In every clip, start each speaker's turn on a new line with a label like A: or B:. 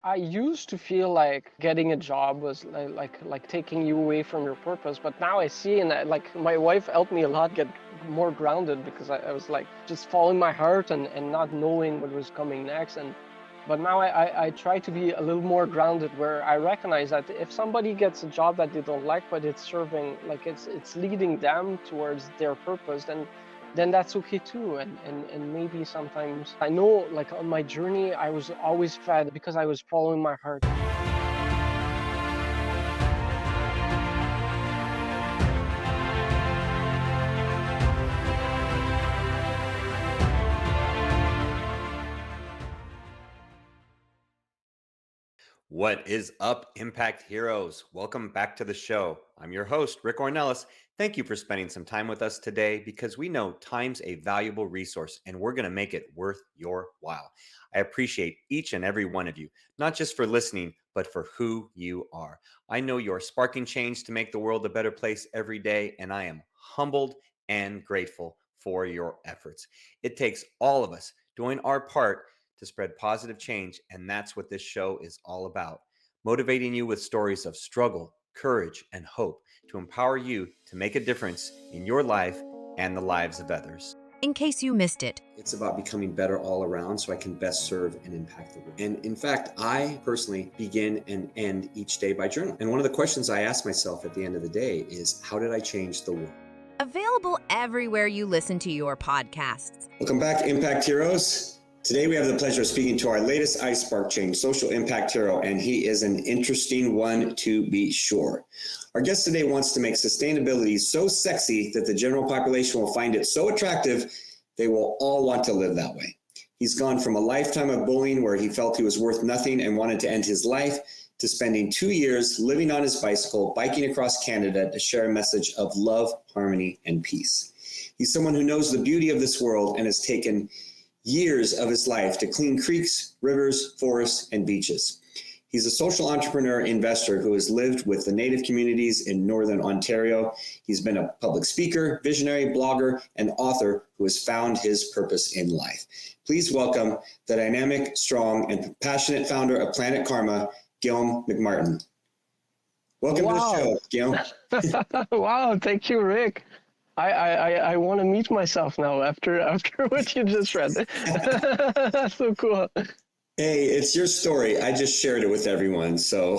A: I used to feel like getting a job was like taking you away from your purpose, but now I see, and like my wife helped me a lot get more grounded because I was like just following my heart and not knowing what was coming next. And but now I try to be a little more grounded, where I recognize that if somebody gets a job that they don't like, but it's serving, like it's leading them towards their purpose, then that's okay too. And maybe sometimes I know, like on my journey, I was always fed because I was following my heart.
B: What is up, Impact Heroes? Welcome back to the show. I'm your host, Rick Ornelas. Thank you for spending some time with us today because we know time's a valuable resource and we're going to make it worth your while. I appreciate each and every one of you, not just for listening, but for who you are. I know you're sparking change to make the world a better place every day, and I am humbled and grateful for your efforts. It takes all of us doing our part to spread positive change, and that's what this show is all about. Motivating you with stories of struggle, courage, and hope to empower you to make a difference in your life and the lives of others.
C: In case you missed it,
B: It's about becoming better all around so I can best serve and impact the world. And in fact, I personally begin and end each day by journaling. And one of the questions I ask myself at the end of the day is, how did I change the world?
C: available everywhere you listen to your podcasts.
B: Welcome back, Impact Heroes. Today we have the pleasure of speaking to our latest iSpark Change social impact hero, and he is an interesting one to be sure. Our guest today wants to make sustainability so sexy that the general population will find it so attractive they will all want to live that way. He's gone from a lifetime of bullying where he felt he was worth nothing and wanted to end his life to spending 2 years living on his bicycle, biking across Canada to share a message of love, harmony, and peace. He's someone who knows the beauty of this world and has taken years of his life to clean creeks, rivers, forests, and beaches. He's a social entrepreneur investor who has lived with the Native communities in Northern Ontario. He's been a public speaker, visionary, blogger, and author who has found his purpose in life. Please welcome the dynamic, strong, and passionate founder of Planet Karma, Guillaume McMartin. Welcome to the show, Guillaume.
A: Wow, thank you, Rick. I want to meet myself now after what you just read. That's so cool.
B: Hey, it's your story. I just shared it with everyone. So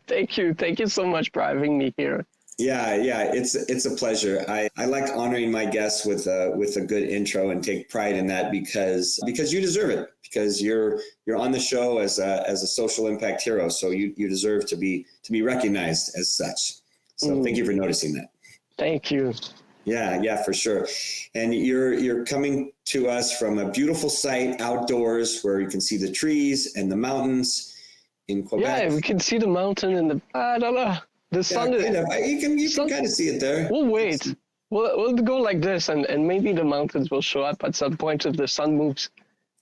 A: Thank you. Thank you so much for having me here.
B: yeah, it's a pleasure. I like honoring my guests with a good intro and take pride in that because you deserve it, because you're on the show as a social impact hero. So you deserve to be recognized as such. So thank you for noticing that.
A: Thank you.
B: Yeah, for sure. And you're coming to us from a beautiful site outdoors where you can see the trees and the mountains in Quebec.
A: Yeah, we can see the mountain and I don't know. The sun is.
B: Kind of. You can kind of see it there.
A: We'll wait. We'll go like this, and maybe the mountains will show up at some point if the sun moves.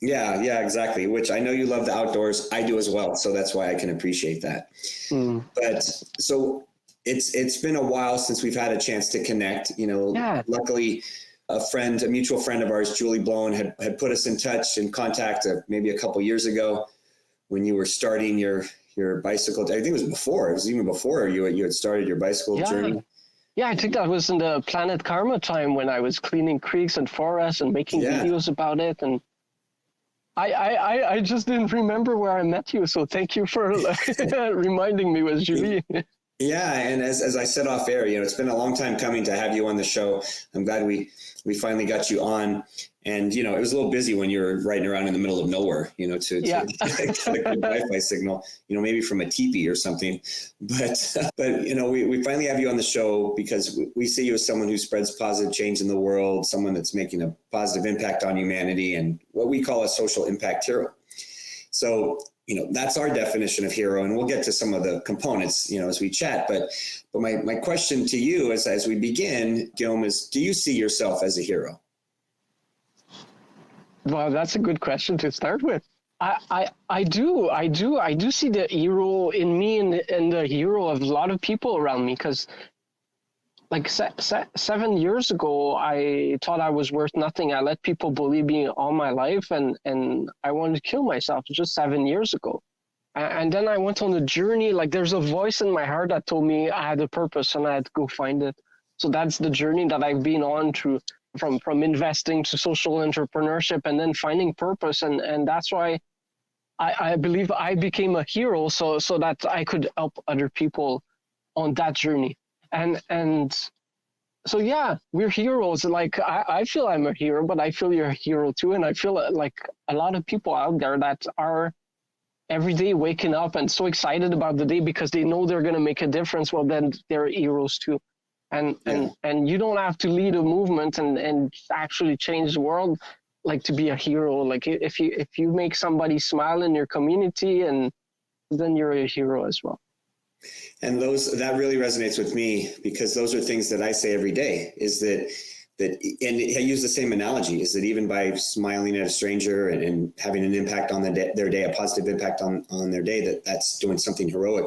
B: Yeah, exactly. Which I know you love the outdoors. I do as well. So that's why I can appreciate that. But so it's been a while since we've had a chance to connect. Luckily, a mutual friend of ours, Julie Blown, had put us in contact maybe a couple years ago when you were starting your bicycle. I think it was before. It was even before you had started your bicycle journey.
A: Yeah, I think that was in the Planet Karma time when I was cleaning creeks and forests and making videos about it. And I just didn't remember where I met you. So thank you for reminding me it was Julie.
B: Yeah, and as I said off air, it's been a long time coming to have you on the show. I'm glad we finally got you on. And, it was a little busy when you were riding around in the middle of nowhere, to get a good Wi-Fi signal, maybe from a teepee or something. But we finally have you on the show because we see you as someone who spreads positive change in the world, someone that's making a positive impact on humanity, and what we call a social impact hero. So, that's our definition of hero, and we'll get to some of the components, as we chat. But my question to you as we begin, Guillaume, is: do you see yourself as a hero?
A: Well, that's a good question to start with. I do see the hero in me and the hero of a lot of people around me, because like 7 years ago, I thought I was worth nothing. I let people bully me all my life, and I wanted to kill myself just 7 years ago. And then I went on a journey. Like there's a voice in my heart that told me I had a purpose and I had to go find it. So that's the journey that I've been on through from investing to social entrepreneurship and then finding purpose. And that's why I believe I became a hero so that I could help other people on that journey. And so yeah, we're heroes. Like I feel I'm a hero, but I feel you're a hero too. And I feel like a lot of people out there that are every day waking up and so excited about the day because they know they're going to make a difference. Well, then they're heroes too. And you don't have to lead a movement and actually change the world like to be a hero. Like if you make somebody smile in your community, and then you're a hero as well.
B: And that really resonates with me, because those are things that I say every day, is that and I use the same analogy, is that even by smiling at a stranger and having an impact on their day, a positive impact on their day, that's doing something heroic.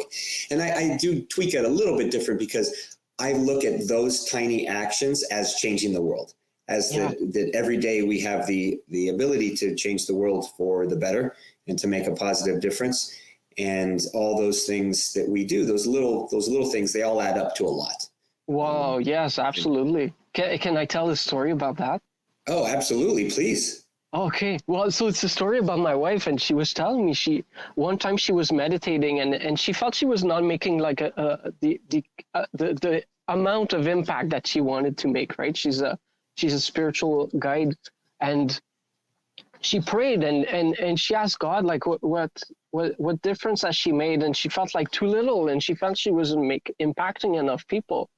B: And I do tweak it a little bit different, because I look at those tiny actions as changing the world, as that every day we have the ability to change the world for the better and to make a positive difference. And all those things that we do, those little things, they all add up to a lot.
A: Wow. Yes, absolutely. Can I tell a story about that?
B: Oh, absolutely. Please.
A: Okay. Well, so it's a story about my wife, and she was telling me one time she was meditating and she felt she was not making like the amount of impact that she wanted to make, right? She's a spiritual guide, and she prayed and she asked God, like, what difference has she made? And she felt like too little, and she felt she wasn't impacting enough people.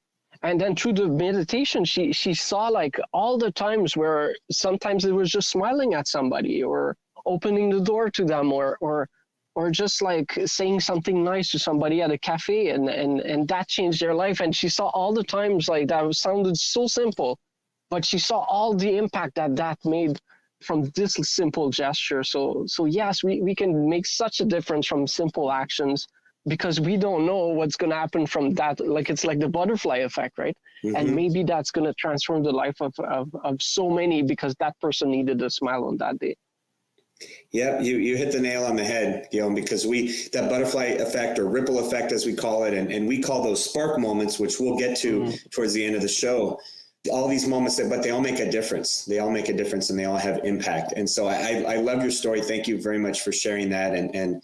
A: And then through the meditation, she saw like all the times where sometimes it was just smiling at somebody or opening the door to them or just like saying something nice to somebody at a cafe, and that changed their life. And she saw all the times like that sounded so simple, but she saw all the impact that made from this simple gesture. So yes, we can make such a difference from simple actions, because we don't know what's going to happen from that. Like it's like the butterfly effect, right? Mm-hmm. And maybe that's going to transform the life of so many, because that person needed a smile on that day.
B: Yeah, you hit the nail on the head, Guillaume, because that butterfly effect, or ripple effect as we call it, and we call those spark moments, which we'll get to towards the end of the show. All these moments, but they all make a difference. They all make a difference, and they all have impact. And so I love your story. Thank you very much for sharing that. And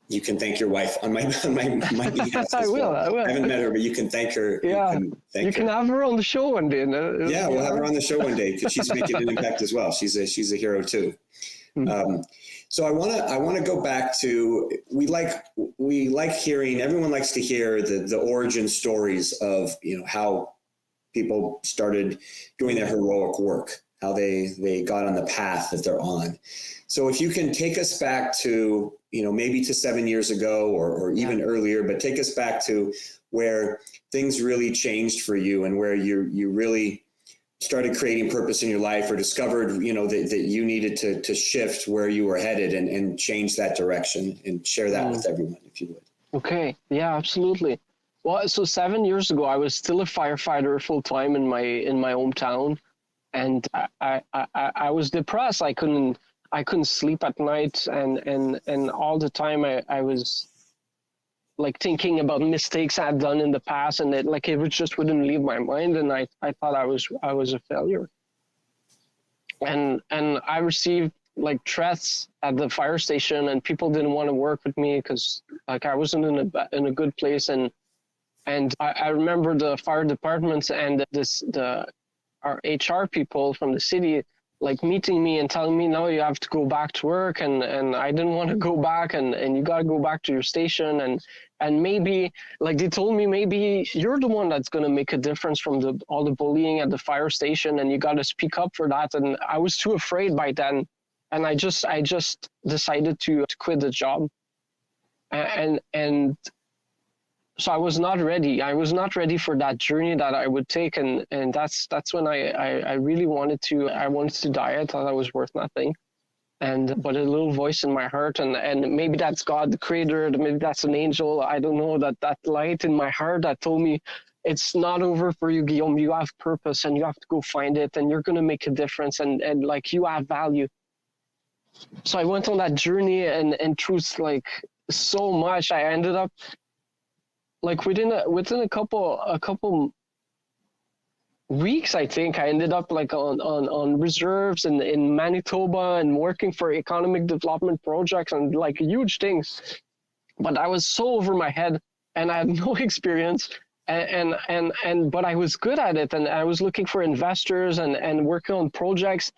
B: you can thank your wife on my behalf.
A: I will.
B: I haven't met her, but you can thank her.
A: Yeah, you can have her on the show one day.
B: Yeah, we'll have her on the show one day, because she's making an impact as well. She's a hero too. Mm-hmm. So I want to go back to, we like hearing, everyone likes to hear the origin stories of, how people started doing their heroic work, how they got on the path that they're on. So if you can take us back to, maybe to 7 years ago or even earlier, but take us back to where things really changed for you, and where you really started creating purpose in your life, or discovered, that you needed to shift where you were headed and change that direction, and share that with everyone, if you would.
A: Okay. Yeah, absolutely. Well, so 7 years ago, I was still a firefighter full time in my hometown, and I was depressed. I couldn't sleep at night, and all the time I was like thinking about mistakes I'd done in the past, and it just wouldn't leave my mind, and I thought I was a failure. And I received like threats at the fire station, and people didn't want to work with me because like I wasn't in a good place. And I remember the fire departments and our HR people from the city like meeting me and telling me, no, you have to go back to work. And I didn't want to go back, and you got to go back to your station. And maybe, like they told me, maybe you're the one that's going to make a difference from all the bullying at the fire station, and you got to speak up for that. And I was too afraid by then. And I just decided to quit the job. And so I was not ready. I was not ready for that journey that I would take, and that's when I really wanted to die. I thought I was worth nothing, but a little voice in my heart, and maybe that's God, the creator, maybe that's an angel. I don't know, that light in my heart that told me, it's not over for you, Guillaume. You have purpose and you have to go find it, and you're going to make a difference, and like you have value. So I went on that journey, and through like so much, I ended up like within a couple weeks, I think I ended up like on reserves in Manitoba and working for economic development projects and like huge things. But I was so over my head and I had no experience, and but I was good at it, and I was looking for investors and working on projects,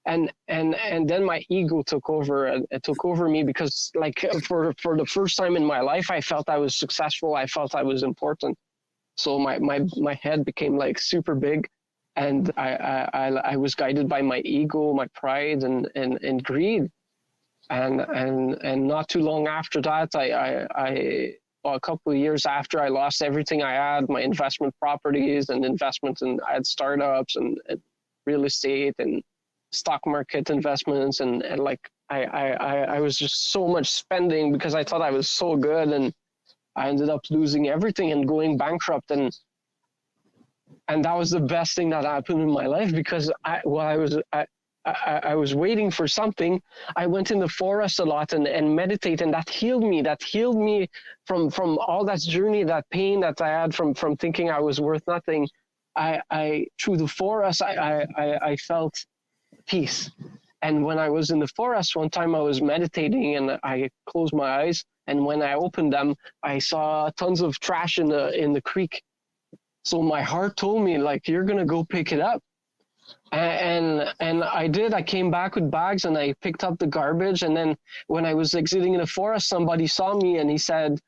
A: and then my ego took over, and it took over me, because like for the first time in my life, I felt I was successful. I felt I was important. So my head became like super big, and I was guided by my ego, my pride, and greed, and not too long after that, a couple of years after, I lost everything I had, my investment properties and investments, and I had startups and real estate and stock market investments, and like I was just so much spending because I thought I was so good, and I ended up losing everything and going bankrupt, and that was the best thing that happened in my life, because I was waiting for something. I went in the forest a lot and meditate, and that healed me. That healed me from all that journey, that pain that I had from thinking I was worth nothing. I through the forest, I felt peace. And when I was in the forest, one time I was meditating and I closed my eyes, and when I opened them, I saw tons of trash in the creek. So my heart told me, like, you're gonna go pick it up. And I did. I came back with bags and I picked up the garbage. And then when I was exiting the forest, somebody saw me and he said,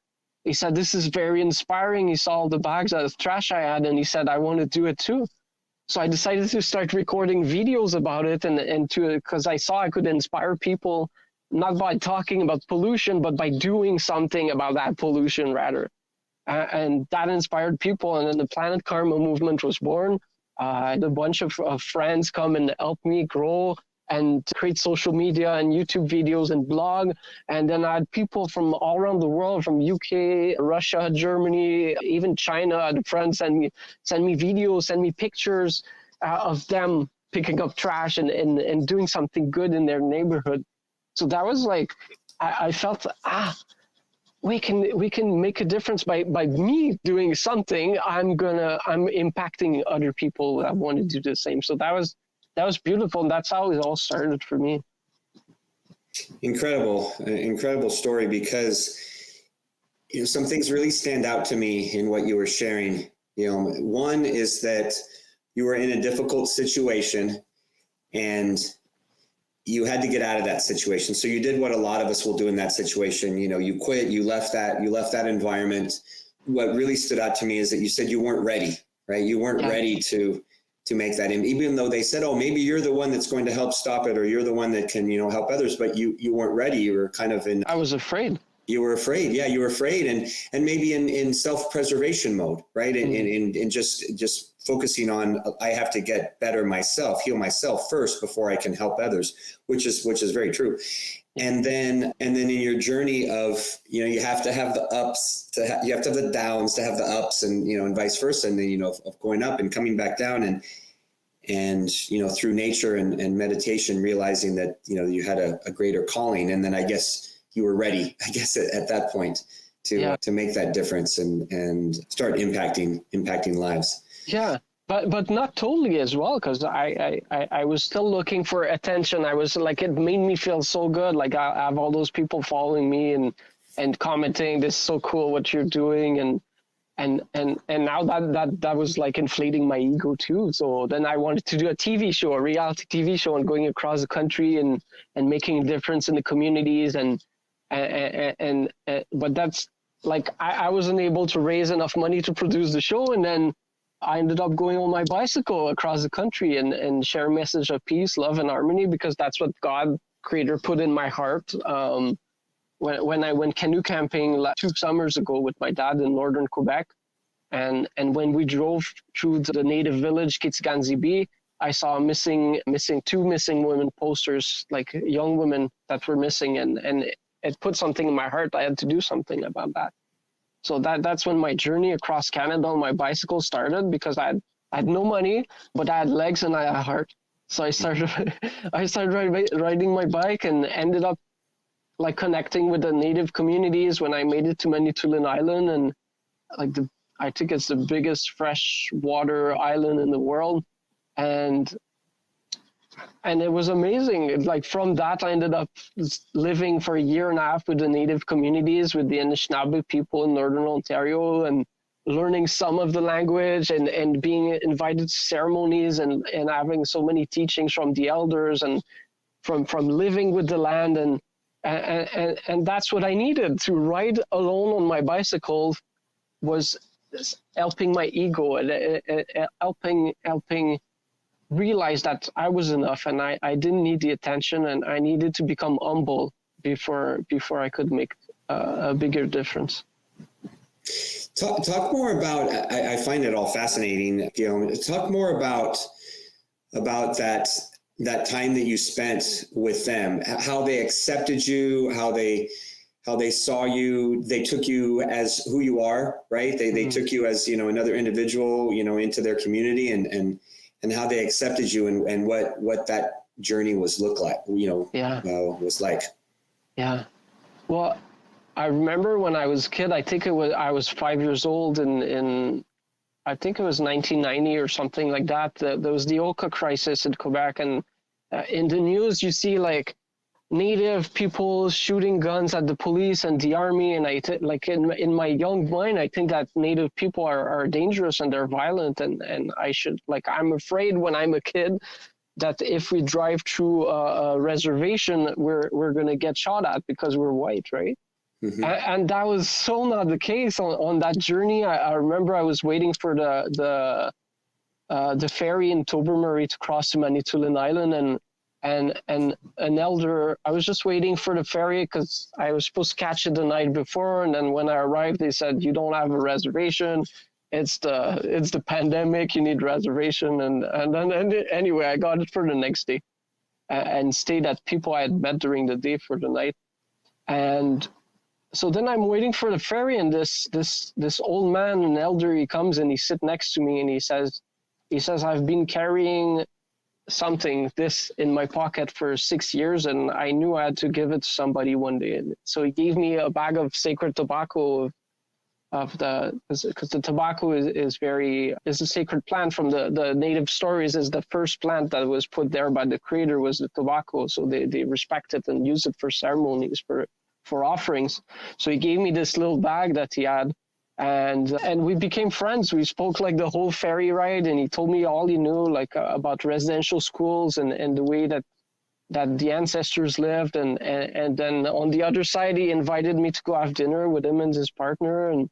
A: this is very inspiring. He saw all the bags of trash I had, and he said, I want to do it too. So I decided to start recording videos about it, and because I saw I could inspire people, not by talking about pollution, but by doing something about that pollution rather. And that inspired people. And then the Planet Karma movement was born. I had a bunch of friends come and help me grow and create social media and YouTube videos and blog. And then I had people from all around the world, from UK, Russia, Germany, even China. I had friends send me videos, send me pictures of them picking up trash and doing something good in their neighborhood. So that was like, I felt, we can make a difference by me doing something. I'm impacting other people that want to do the same. So that was beautiful, and that's how it all started for me.
B: Incredible story, because some things really stand out to me in what you were sharing. One is that you were in a difficult situation and you had to get out of that situation. So you did what a lot of us will do in that situation. You quit, you left that environment. What really stood out to me is that you said you weren't ready, right? You weren't ready to make that in, even though they said, oh, maybe you're the one that's going to help stop it, or you're the one that can, help others, but you weren't ready. You were kind of in.
A: I was afraid.
B: You were afraid. Yeah, you were afraid, and maybe in self-preservation mode, right? And just focusing on, I have to get better myself, heal myself first before I can help others, which is very true. And then in your journey of, you have to have the ups, you have to have the downs to have the ups, and vice versa. And then, of going up and coming back down, and through nature and meditation, realizing that, you had a greater calling. And then I guess you were ready, at that point to make that difference and start impacting lives.
A: Yeah. But not totally as well, because I was still looking for attention. I was like, it made me feel so good. Like I have all those people following me and commenting, this is so cool what you're doing, and now that was like inflating my ego too. So then I wanted to do a reality TV show, and going across the country and making a difference in the communities but that's like I wasn't able to raise enough money to produce the show, and then I ended up going on my bicycle across the country and share a message of peace, love, and harmony, because that's what God, Creator, put in my heart. When I went canoe camping 2 summers ago with my dad in northern Quebec, and when we drove through the native village Kitsiganzibi, I saw two missing women posters, like young women that were missing, and it put something in my heart. I had to do something about that. So that's when my journey across Canada on my bicycle started, because I had no money, but I had legs and I had a heart. So I started riding my bike, and ended up like connecting with the native communities when I made it to Manitoulin Island. And like I think it's the biggest freshwater island in the world. And it was amazing. Like from that, I ended up living for a year and a half with the native communities, with the Anishinaabe people in Northern Ontario, and learning some of the language, and being invited to ceremonies, and having so many teachings from the elders, and from living with the land. And that's what I needed. To ride alone on my bicycle was helping my ego, and helping realize that I was enough, and I didn't need the attention, and I needed to become humble before I could make a bigger difference.
B: Talk more about, I find it all fascinating, Guillaume. Talk more about that time that you spent with them, how they accepted you, how they saw you. They took you as who you are, right? They took you as, another individual, into their community, and how they accepted you, and what that journey was like.
A: Yeah. Well, I remember when I was a kid, I was 5 years old, in I think it was 1990 or something like that. There was the Oka crisis in Quebec, and in the news you see like native people shooting guns at the police and the army, and in my young mind, I think that native people are dangerous and they're violent, and I'm afraid when I'm a kid that if we drive through a reservation, we're gonna get shot at because we're white, right? Mm-hmm. And that was so not the case on that journey. I remember I was waiting for the ferry in Tobermory to cross to Manitoulin Island, and an elder, I was just waiting for the ferry because I was supposed to catch it the night before, and then when I arrived, they said, you don't have a reservation. It's the pandemic. You need reservation, and anyway, I got it for the next day, and stayed at people I had met during the day for the night, and so then I'm waiting for the ferry, and this old man, an elder, he comes and he sits next to me, and he says, I've been carrying this in my pocket for 6 years, and I knew I had to give it to somebody one day. And so he gave me a bag of sacred tobacco because the tobacco is a sacred plant. From the native stories, is the first plant that was put there by the creator was the tobacco. So they respect it and use it for ceremonies, for offerings. So he gave me this little bag that he had, and we became friends. We spoke like the whole ferry ride, and he told me all he knew, like about residential schools and the way that the ancestors lived, and then on the other side, he invited me to go have dinner with him and his partner, and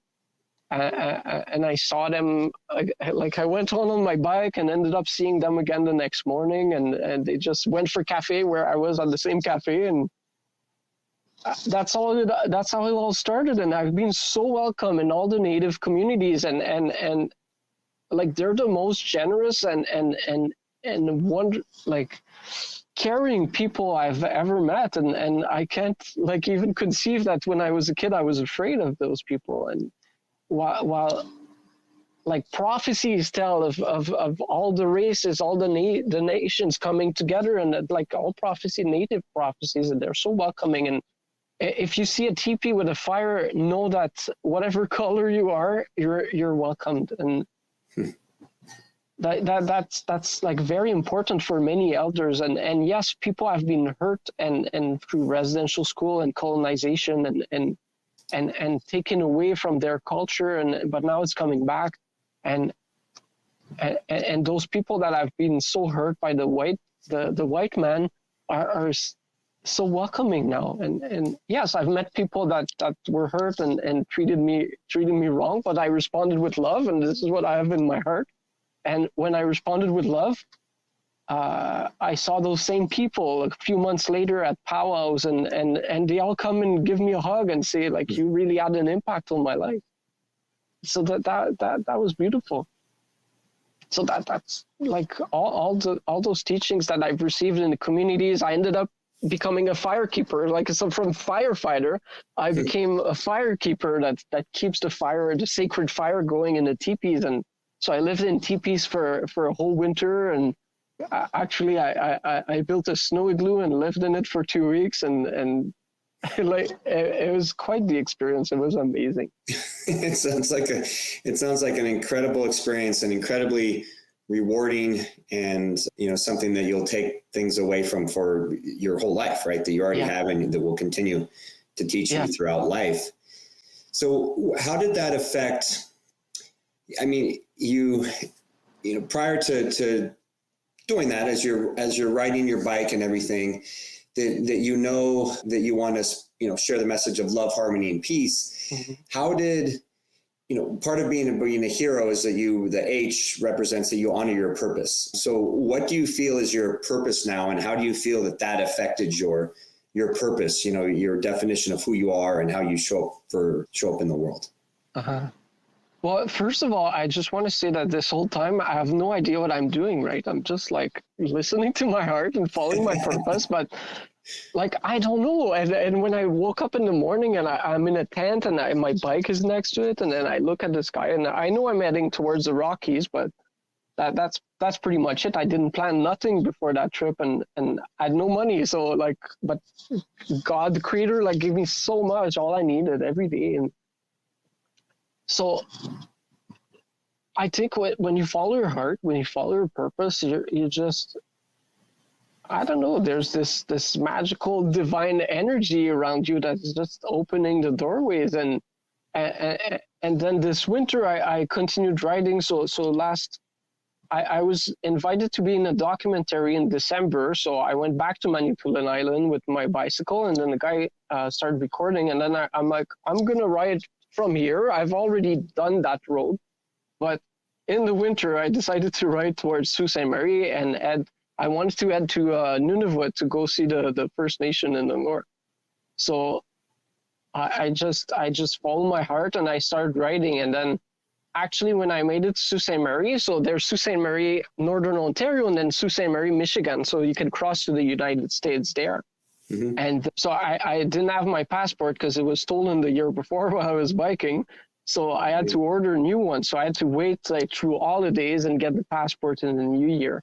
A: I saw them, like I went on my bike and ended up seeing them again the next morning, and they just went for cafe where I was at the same cafe, and that's how it all started. And I've been so welcome in all the native communities, and like they're the most generous and like caring people I've ever met, and I can't like even conceive that when I was a kid I was afraid of those people. And while like prophecies tell of all the races, all the nations coming together, and like all native prophecies, and they're so welcoming. And if you see a teepee with a fire, know that whatever color you are, you're welcomed. And that's like very important for many elders. And yes, people have been hurt and through residential school and colonization and taken away from their culture, but now it's coming back. And those people that have been so hurt by the white man are so welcoming now. And yes, I've met people that were hurt and treated me wrong, but I responded with love, and this is what I have in my heart. And when I responded with love, I saw those same people a few months later at powwows, and they all come and give me a hug and say, like, you really had an impact on my life. So that was beautiful. So that's like all those teachings that I've received in the communities. I ended up becoming a firekeeper. Like, so from firefighter, I became a firekeeper that keeps the sacred fire going in the teepees. And so I lived in teepees for a whole winter. And actually, I built a snow igloo and lived in it for 2 weeks. And like, it was quite the experience. It was amazing.
B: It sounds like an incredible experience, and incredibly rewarding, and something that you'll take things away from for your whole life, right? That you already have, and that will continue to teach you throughout life. So how did that affect, I mean, you prior to doing that, as you're riding your bike and everything, that that you want to share the message of love, harmony, and peace. Mm-hmm. How did part of being a hero is that the H represents that you honor your purpose. So what do you feel is your purpose now, and how do you feel that affected your purpose, your definition of who you are and how you show up in the world?
A: Uh-huh. Well, first of all, I just want to say that this whole time I have no idea what I'm doing, right? I'm just like listening to my heart and following my purpose, but like, I don't know. And when I woke up in the morning and I'm in a tent and my bike is next to it, and then I look at the sky and I know I'm heading towards the Rockies, but that's pretty much it. I didn't plan nothing before that trip, and I had no money. So like, but God, the creator, like gave me so much, all I needed every day. And so I think when you follow your heart, when you follow your purpose, you just, I don't know, there's this magical divine energy around you that's just opening the doorways. And then this winter I continued riding. So I was invited to be in a documentary in December. So I went back to Manitoulin Island with my bicycle, and then the guy started recording, and then I'm like, I'm going to ride from here. I've already done that road, but in the winter I decided to ride towards Sault Ste. Marie, and I wanted to head to Nunavut to go see the First Nation in the north. So I just followed my heart and I started riding. And then actually when I made it to Sault Ste. Marie, so there's Sault Ste. Marie, Northern Ontario, and then Sault Ste. Marie, Michigan. So you can cross to the United States there. Mm-hmm. And so I didn't have my passport because it was stolen the year before while I was biking. So I had to order a new one. So I had to wait like through all the days and get the passport in the new year.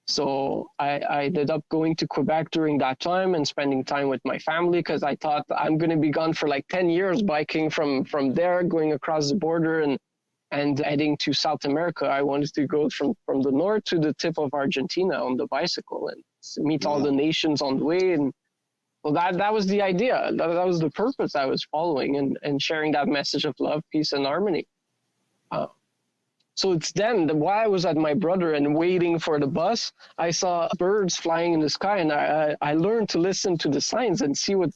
A: So I ended up going to Quebec during that time and spending time with my family, because I thought I'm going to be gone for like 10 years biking from there, going across the border and heading to South America. I wanted to go from the north to the tip of Argentina on the bicycle and meet all the nations on the way. And well, that was the idea. That was the purpose I was following, and sharing that message of love, peace, and harmony. So it's then while I was at my brother and waiting for the bus, I saw birds flying in the sky, and I learned to listen to the signs and see what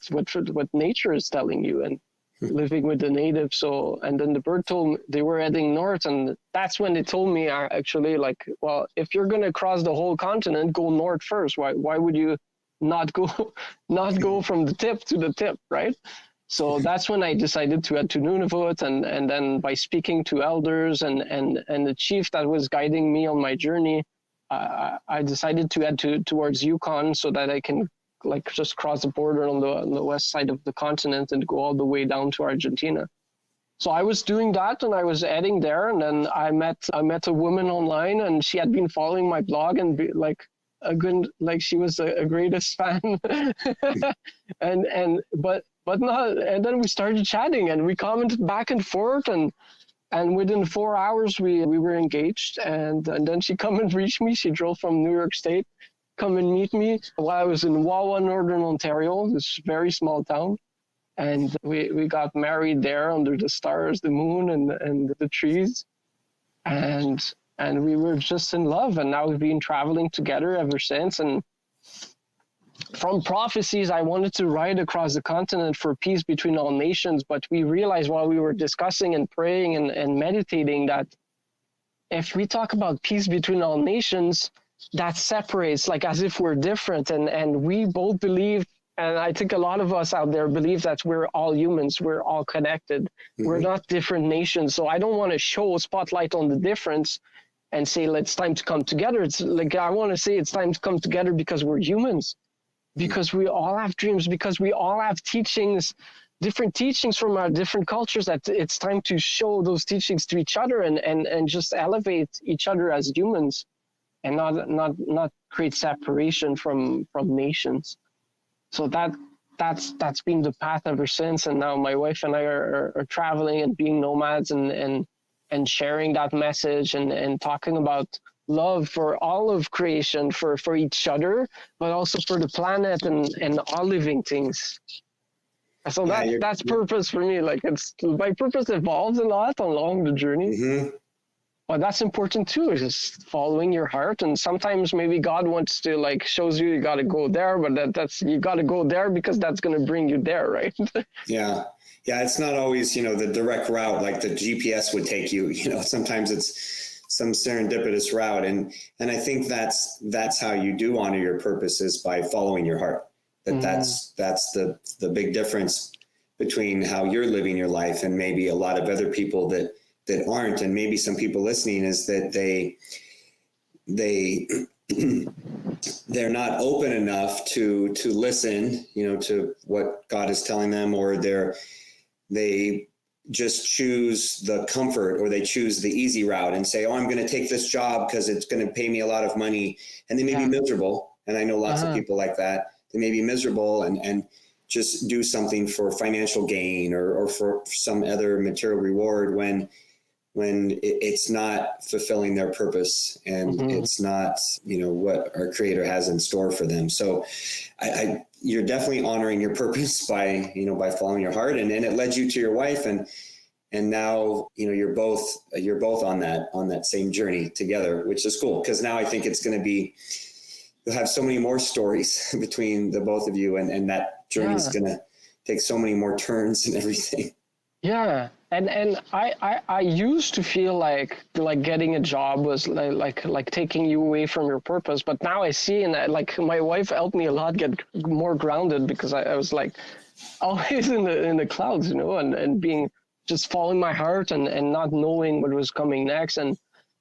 A: nature is telling you, and living with the natives. So, and then the bird told me they were heading north, and that's when they told me actually, like, well, if you're going to cross the whole continent, go north first. Why would you not go from the tip to the tip, right? So that's when I decided to head to Nunavut, and then by speaking to elders and the chief that was guiding me on my journey, I decided to head towards Yukon so that I can like just cross the border on the west side of the continent and go all the way down to Argentina. So I was doing that, and I was heading there, and then I met a woman online, and she had been following my blog and she was a greatest fan, But not, and then we started chatting and we commented back and forth, and within 4 hours we were engaged, and then she come and reached me. She drove from New York State, come and meet me while I was in Wawa, Northern Ontario, this very small town, and we got married there under the stars, the moon, and the trees, and we were just in love, and now we've been traveling together ever since. And from prophecies, I wanted to ride across the continent for peace between all nations, but we realized while we were discussing and praying and meditating that if we talk about peace between all nations, that separates, like as if we're different. And we both believe, and I think a lot of us out there believe that we're all humans, we're all connected. Mm-hmm. We're not different nations. So I don't want to show a spotlight on the difference and say, it's time to come together. It's like, I want to say it's time to come together because we're humans. because we all have dreams, because we all have teachings, different teachings from our different cultures, that it's time to show those teachings to each other and just elevate each other as humans, and not create separation from nations. So that's been the path ever since. And now my wife and I are traveling and being nomads and sharing that message and talking about love for all of creation, for each other, but also for the planet and all living things. So that's purpose for me. Like, it's my purpose evolves a lot along the journey.
B: Mm-hmm.
A: But that's important too, is just following your heart. And sometimes maybe God wants to, like, shows you got to go there, but that's you got to go there because that's going to bring you there, right?
B: Yeah. It's not always, the direct route like the GPS would take you. Sometimes it's some serendipitous route, and I think that's how you do honor your purpose, is by following your heart. That's the big difference between how you're living your life and maybe a lot of other people that aren't, and maybe some people listening, is that they're not open enough to listen, to what God is telling them, or they just choose the comfort, or they choose the easy route and say, oh, I'm going to take this job because it's going to pay me a lot of money, and they may be miserable. And I know lots of people like that. They may be miserable and just do something for financial gain or for some other material reward when it's not fulfilling their purpose, and it's not, what our Creator has in store for them. So you're definitely honoring your purpose by following your heart, and it led you to your wife, and now, you're both on that same journey together, which is cool. Cause now I think it's going to be, you'll have so many more stories between the both of you, and that journey is going to take so many more turns and everything. Yeah.
A: And I used to feel like getting a job was like taking you away from your purpose, but now I see, and like my wife helped me a lot get more grounded, because I was like always in the clouds, and being just following my heart and not knowing what was coming next.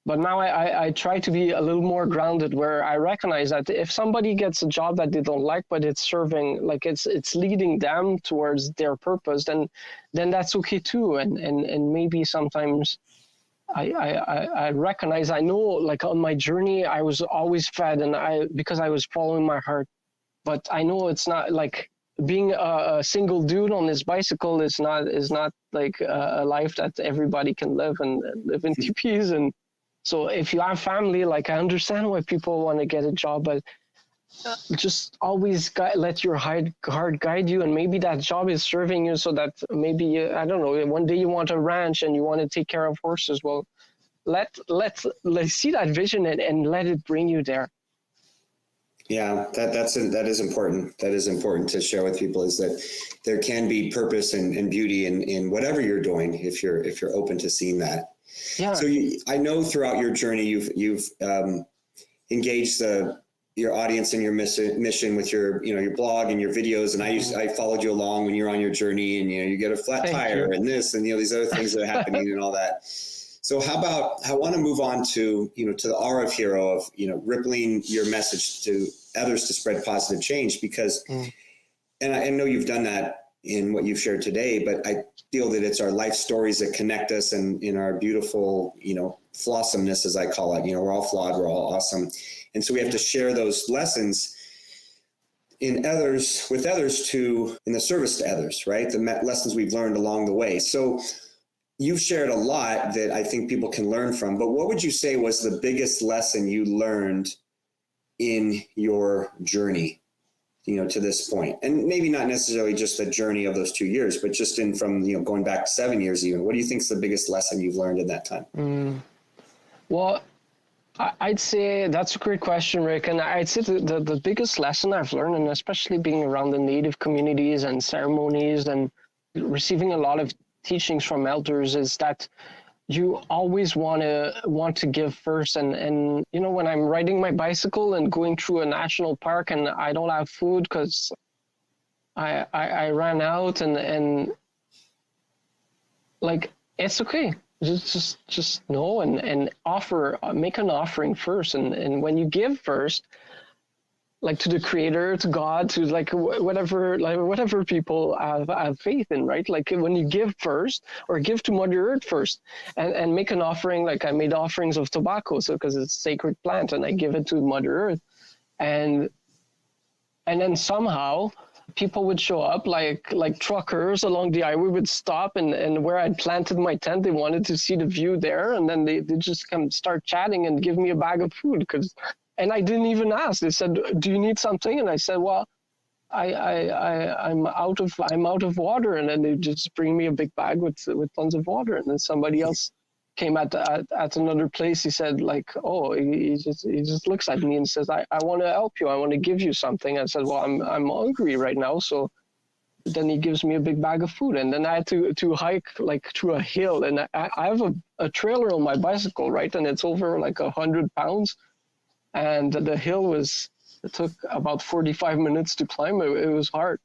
A: But now I try to be a little more grounded, where I recognize that if somebody gets a job that they don't like, but it's serving, like it's leading them towards their purpose, then that's okay too. And maybe sometimes I recognize, I know, like on my journey, I was always fed, because I was following my heart. But I know it's not like being a single dude on this bicycle is not like a life that everybody can live and live in teepees. And so if you have family, like, I understand why people want to get a job, but just always let your heart guide you. And maybe that job is serving you, so that maybe, I don't know, one day you want a ranch and you want to take care of horses. Well, let's see that vision and let it bring you there.
B: Yeah, that is important. That is important to share with people, is that there can be purpose and beauty in whatever you're doing, if you're open to seeing that. Yeah. So I know throughout your journey, you've engaged your audience and your mission with your blog and your videos. And I followed you along when you're on your journey, and you get a flat tire and this and these other things that are happening and all that. So I want to move on to the R of Hero, of rippling your message to others to spread positive change, because and I know you've done that in what you've shared today, but I feel that it's our life stories that connect us, and in our beautiful, flawsomeness, as I call it. We're all flawed, we're all awesome. And so we have to share those lessons with others in the service to others, right? The lessons we've learned along the way. So you've shared a lot that I think people can learn from, but what would you say was the biggest lesson you learned in your journey, to this point? And maybe not necessarily just the journey of those 2 years, but just from going back 7 years even. What do you think is the biggest lesson you've learned in that time?
A: Well, I'd say that's a great question, Rick. And I'd say the biggest lesson I've learned, and especially being around the Native communities and ceremonies and receiving a lot of teachings from elders, is that you always want to give first. And when I'm riding my bicycle and going through a national park and I don't have food because I ran out, and like, it's okay. Just know and offer, make an offering first. And when you give first, like to the creator, to God, to like whatever people have faith in, right? Like when you give first, or give to Mother Earth first, and make an offering. Like I made offerings of tobacco, so because it's a sacred plant, and I give it to Mother Earth, and then somehow people would show up, like truckers along the highway would stop, and where I'd planted my tent, they wanted to see the view there, and then they just come start chatting and give me a bag of food, and I didn't even ask. They said, "Do you need something?" And I said, "Well, I'm out of water," and then they just bring me a big bag with tons of water. And then somebody else came at another place. He said, like, "Oh," he just looks at me and says, "I want to help you. I want to give you something." I said, "Well, I'm hungry right now." So then he gives me a big bag of food, and then I had to hike like through a hill, and I have a trailer on my bicycle, right, and it's over like 100 pounds, and the hill it took about 45 minutes to climb. It was hard.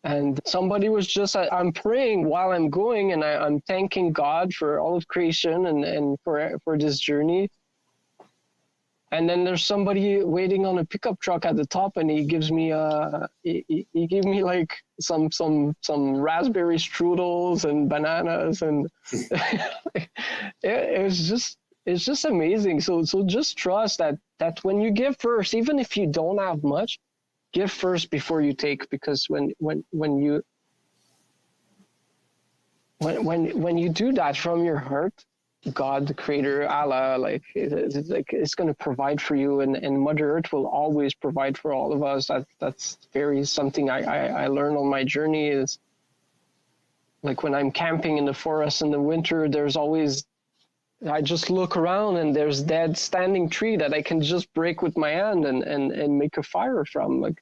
A: And somebody was just, I'm praying while I'm going, and I'm thanking God for all of creation and for this journey. And then there's somebody waiting on a pickup truck at the top, and he gives me he gave me like some raspberry strudels and bananas, and it's just amazing. So just trust that when you give first, even if you don't have much, give first before you take, because when you do that from your heart, God, the creator, Allah, like it's going to provide for you, and Mother Earth will always provide for all of us. That's something I learned on my journey, is like when I'm camping in the forest in the winter, there's always, I just look around and there's dead standing tree that I can just break with my hand and make a fire from. Like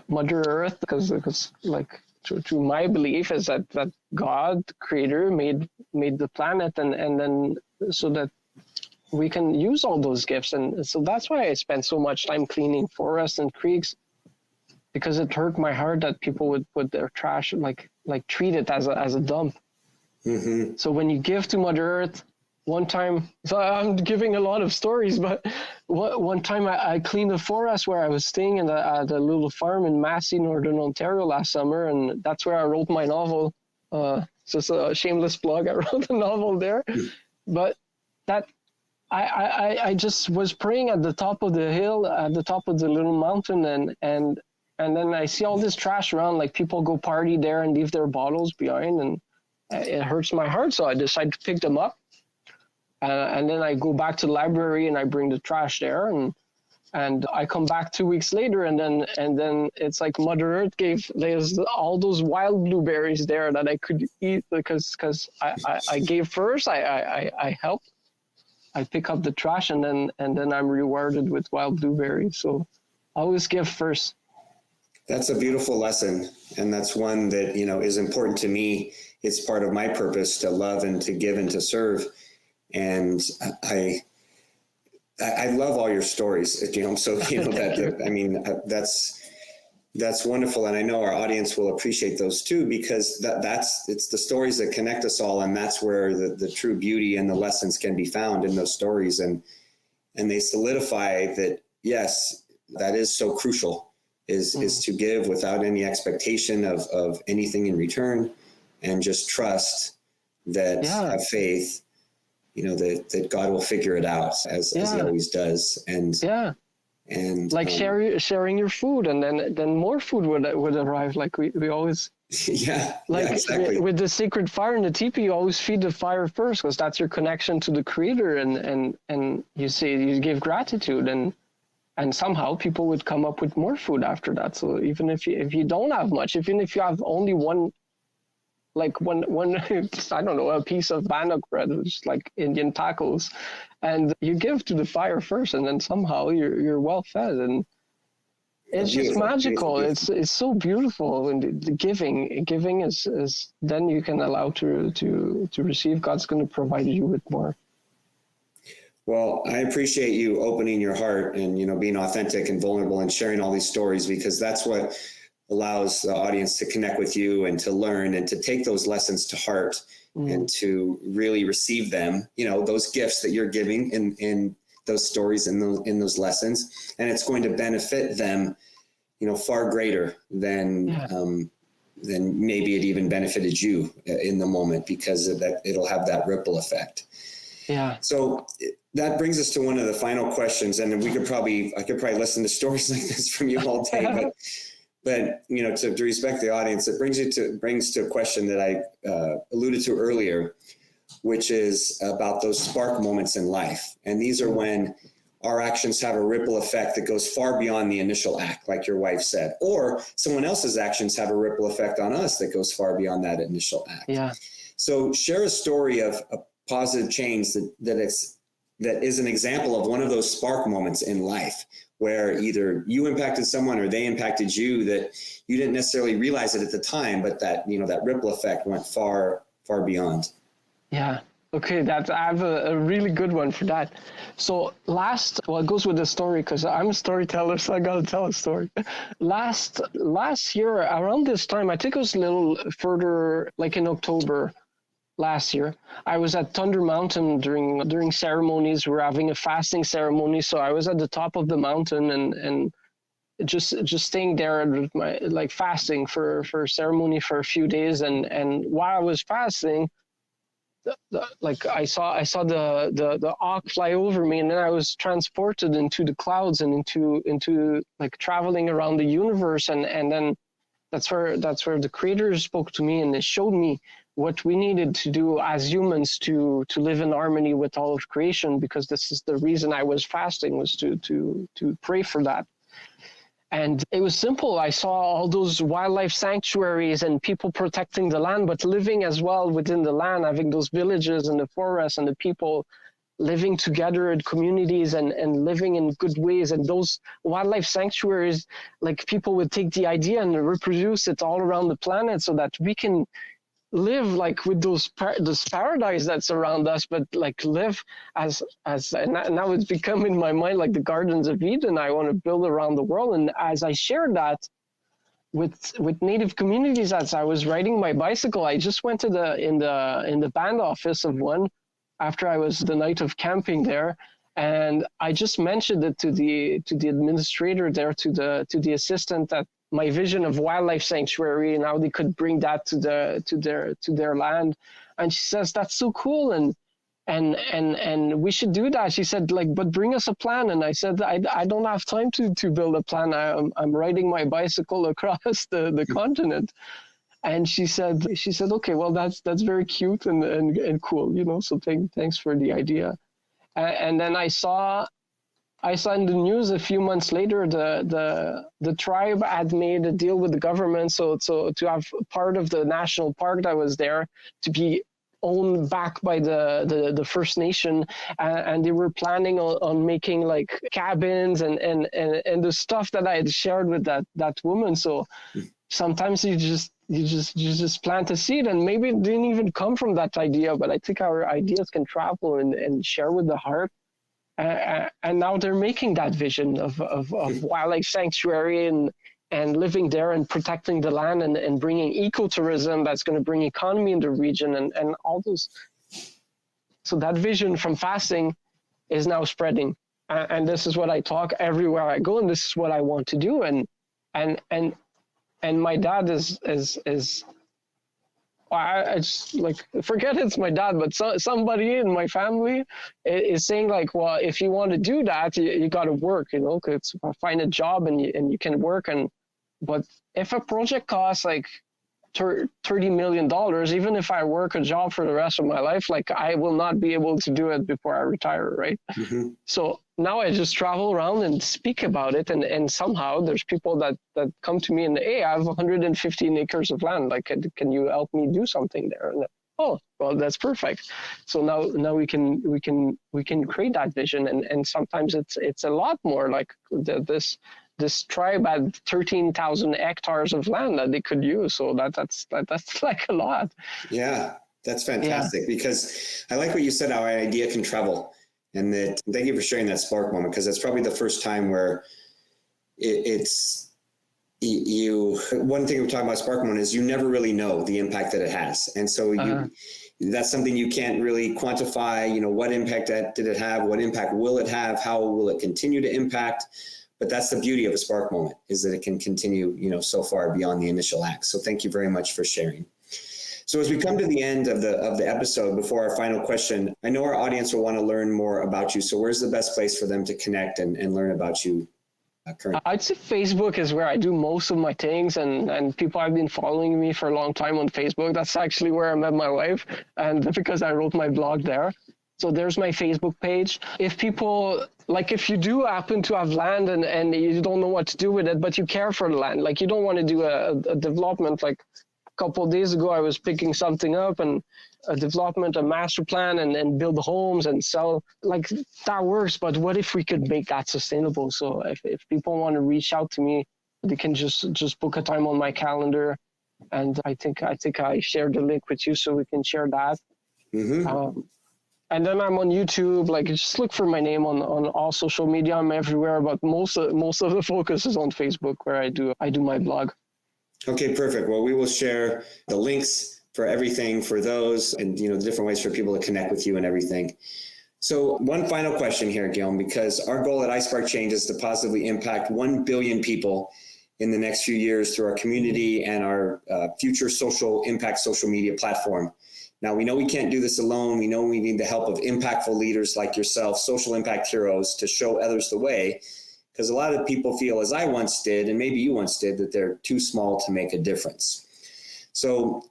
A: Mother Earth, because like to my belief is that God, the creator, made the planet, and then so that we can use all those gifts. And so that's why I spent so much time cleaning forests and creeks, because it hurt my heart that people would put their trash, like treat it as a dump. Mm-hmm. So when you give to Mother Earth, one time, so I'm giving a lot of stories, but one time I cleaned a forest where I was staying at a little farm in Massey, Northern Ontario last summer, and that's where I wrote my novel. Just a shameless plug, I wrote a novel there. But that I just was praying at the top of the hill, at the top of the little mountain, and then I see all this trash around, like people go party there and leave their bottles behind, and it hurts my heart, so I decided to pick them up. And then I go back to the library and I bring the trash there, and I come back 2 weeks later, and then it's like Mother Earth there's all those wild blueberries there that I could eat, because I gave first, I helped, I pick up the trash, and then I'm rewarded with wild blueberries. So always give first.
B: That's a beautiful lesson, and that's one that is important to me. It's part of my purpose to love and to give and to serve. And I love all your stories, so that I mean, that's wonderful, and I know our audience will appreciate those too, because it's the stories that connect us all, and that's where the true beauty and the lessons can be found in those stories, and they solidify that, yes, that is so crucial, is to give without any expectation of anything in return, and just trust that, have faith, that God will figure it out as he always does. And like
A: sharing your food, and then more food would arrive. Like we always, exactly. With the sacred fire in the teepee, you always feed the fire first, because that's your connection to the creator, and you give gratitude, and somehow people would come up with more food after that. So even if you don't have much, even if you have only one I don't know, a piece of bannock bread, which is like Indian tacos, and you give to the fire first, and then somehow you're well fed, and it's just magical. Beautiful. It's so beautiful, and the giving is then you can allow to receive. God's going to provide you with more.
B: Well, I appreciate you opening your heart and being authentic and vulnerable and sharing all these stories, because that's what allows the audience to connect with you and to learn and to take those lessons to heart and to really receive them, those gifts that you're giving in those stories and those lessons, and it's going to benefit them, far greater than maybe it even benefited you in the moment, because of that, it'll have that ripple effect.
A: Yeah.
B: So that brings us to one of the final questions, and I could probably listen to stories like this from you all day, but to respect the audience, it brings to a question that I alluded to earlier, which is about those spark moments in life. And these are when our actions have a ripple effect that goes far beyond the initial act, like your wife said, or someone else's actions have a ripple effect on us that goes far beyond that initial act.
A: Yeah.
B: So share a story of a positive change that is an example of one of those spark moments in life, where either you impacted someone or they impacted you, that you didn't necessarily realize it at the time, but that, that ripple effect went far, far beyond.
A: Yeah. Okay, I have a really good one for that. So it goes with the story, because I'm a storyteller, so I got to tell a story. Last year, around this time, I think it was a little further, like in October last year, I was at Thunder Mountain during ceremonies. We're having a fasting ceremony, so I was at the top of the mountain and just staying there with my fasting for ceremony for a few days. And while I was fasting, I saw the Ark fly over me, and then I was transported into the clouds and into like traveling around the universe, and then that's where the Creator spoke to me, and they showed me what we needed to do as humans to live in harmony with all of creation, because this is the reason I was fasting, was to pray for that. And it was simple. I saw all those wildlife sanctuaries and people protecting the land, but living as well within the land, having those villages and the forests and the people living together in communities and living in good ways. And those wildlife sanctuaries, like, people would take the idea and reproduce it all around the planet, so that we can live like with this paradise that's around us, but like live as and now it's become in my mind like the Gardens of Eden I want to build around the world. And as I shared that with Native communities, as I was riding my bicycle, I just went to in the band office of one after I was the night of camping there, and I just mentioned it to the administrator there, to the assistant, that my vision of wildlife sanctuary and how they could bring that to their land. And she says, that's so cool, and we should do that. She said, like, but bring us a plan. And I said, I don't have time to build a plan. I'm riding my bicycle across the continent. And she said, okay, well, that's very cute and cool, so thanks for the idea. And then I saw in the news a few months later, the tribe had made a deal with the government, so to have part of the national park that was there to be owned back by the First Nation, and they were planning on making like cabins and the stuff that I had shared with that woman. So sometimes you just plant a seed, and maybe it didn't even come from that idea, but I think our ideas can travel and share with the heart. And now they're making that vision of wildlife sanctuary and living there and protecting the land and bringing ecotourism that's going to bring economy in the region and all those. So that vision from fasting is now spreading. And this is what I talk everywhere I go, and this is what I want to do. And my dad is I just like, forget it's my dad, but somebody in my family is saying like, well, if you want to do that, you got to work, cause find a job and you can work. But if a project costs like $30 million, even if I work a job for the rest of my life, like I will not be able to do it before I retire. Right. Mm-hmm. So now I just travel around and speak about it. And somehow there's people that come to me and, hey, I have 115 acres of land. Like, can you help me do something there? And, oh, well, that's perfect. So now we can create that vision. And sometimes it's a lot more. Like this tribe had 13,000 hectares of land that they could use. So that's like a lot.
B: Yeah, that's fantastic. Yeah. Because I like what you said, how our idea can travel. And thank you for sharing that spark moment, because that's probably the first time where it's one thing we're talking about Spark Moment is you never really know the impact that it has. And so that's something you can't really quantify, what impact did it have? What impact will it have? How will it continue to impact? But that's the beauty of a Spark Moment, is that it can continue, so far beyond the initial act. So thank you very much for sharing. So as we come to the end of the episode, before our final question, I know our audience will want to learn more about you. So where's the best place for them to connect and learn about you currently?
A: I'd say Facebook is where I do most of my things, and people have been following me for a long time on Facebook. That's actually where I met my wife, and because I wrote my blog there. So there's my Facebook page. If people, if you do happen to have land and you don't know what to do with it, but you care for the land, you don't want to do a development. A couple of days ago, I was picking something up and a development, a master plan, and build homes and sell. That works, but what if we could make that sustainable? So if people want to reach out to me, they can just book a time on my calendar. And I think I shared the link with you, so we can share that. Mm-hmm. And then I'm on YouTube. Just look for my name on all social media. I'm everywhere, but most of the focus is on Facebook, where I do my blog.
B: Okay, perfect. Well, we will share the links for everything for those, and the different ways for people to connect with you and everything. So one final question here, Guillaume, because our goal at iSpark Change is to positively impact 1 billion people in the next few years through our community and our future social impact social media platform. Now, we know we can't do this alone. We know we need the help of impactful leaders like yourself, social impact heroes, to show others the way, because a lot of people feel, as I once did, and maybe you once did, that they're too small to make a difference. So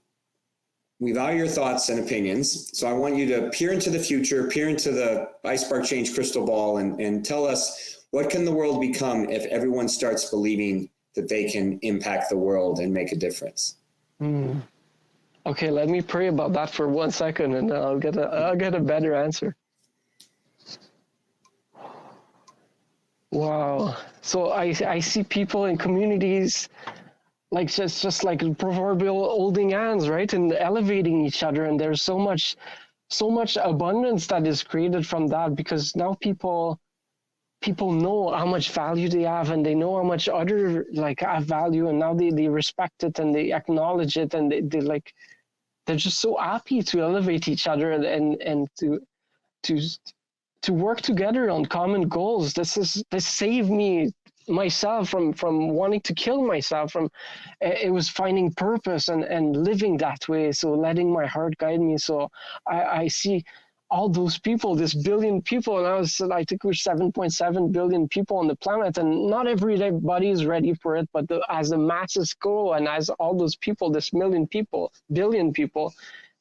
B: we value your thoughts and opinions. So I want you to peer into the future, peer into the iSpark Change crystal ball, and tell us, what can the world become if everyone starts believing that they can impact the world and make a difference?
A: Okay, let me pray about that for 1 second, and I'll get a better answer. Wow. So I see people in communities just like proverbial holding hands, right, and elevating each other, and there's so much abundance that is created from that, because now people know how much value they have, and they know how much other have value, and now they respect it and they acknowledge it, and they're just so happy to elevate each other and to work together on common goals. This saved me myself from wanting to kill myself. It was finding purpose and living that way. So letting my heart guide me. So I see all those people, this billion people, and I think we're 7.7 billion people on the planet, and not everybody is ready for it, but as the masses grow, and as all those people, this billion people,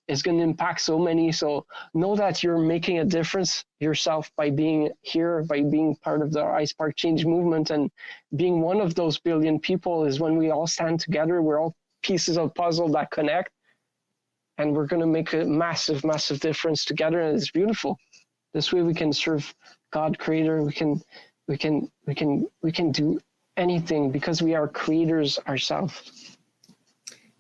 A: is going to impact so many. So know that you're making a difference yourself by being here, by being part of the iSpark Change movement, and being one of those billion people is when we all stand together. We're all pieces of puzzle that connect, and we're going to make a massive, massive difference together. And it's beautiful. This way we can serve God, Creator. We can do anything because we are creators ourselves.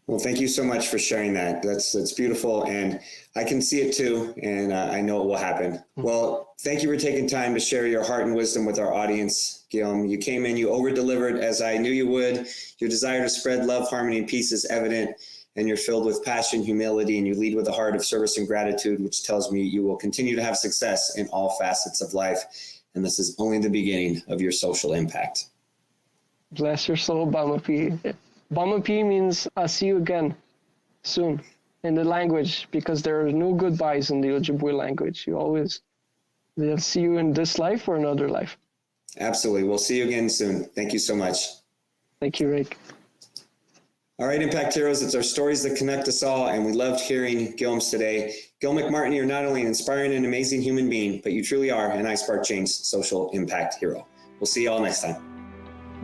B: Well, thank you so much for sharing that. That's beautiful, and I can see it too, and I know it will happen. Well, thank you for taking time to share your heart and wisdom with our audience, Guillaume. You came in, you over-delivered, as I knew you would. Your desire to spread love, harmony, and peace is evident, and you're filled with passion, humility, and you lead with a heart of service and gratitude, which tells me you will continue to have success in all facets of life, and this is only the beginning of your social impact.
A: Bless your soul, Bamapi. Bamapi means I'll see you again soon in the language, because there are no goodbyes in the Ojibwe language. They'll see you in this life or another life.
B: Absolutely. We'll see you again soon. Thank you so much.
A: Thank you, Rick.
B: All right, Impact Heroes, it's our stories that connect us all, and we loved hearing Guillaume's today. Guillaume McMartin, you're not only an inspiring and amazing human being, but you truly are an iSpark Change social impact hero. We'll see you all next time.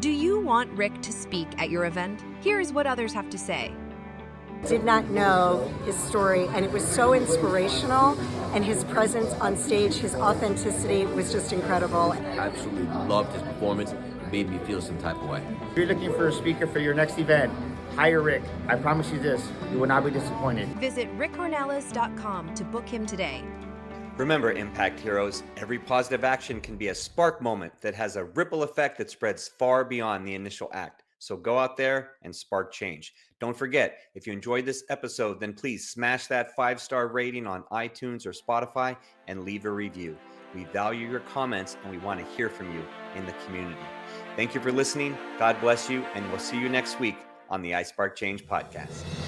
C: Do you want Rick to speak at your event? Here's what others have to say.
D: Did not know his story, and it was so inspirational, and his presence on stage, his authenticity was just incredible.
E: I absolutely loved his performance. It made me feel some type of way.
F: If you're looking for a speaker for your next event, hire Rick. I promise you this, you will not be disappointed.
C: Visit rickcornelis.com to book him today.
G: Remember, Impact Heroes, every positive action can be a spark moment that has a ripple effect that spreads far beyond the initial act. So go out there and spark change. Don't forget, if you enjoyed this episode, then please smash that 5-star rating on iTunes or Spotify and leave a review. We value your comments and we want to hear from you in the community. Thank you for listening. God bless you, and we'll see you next week on the iSpark Change podcast.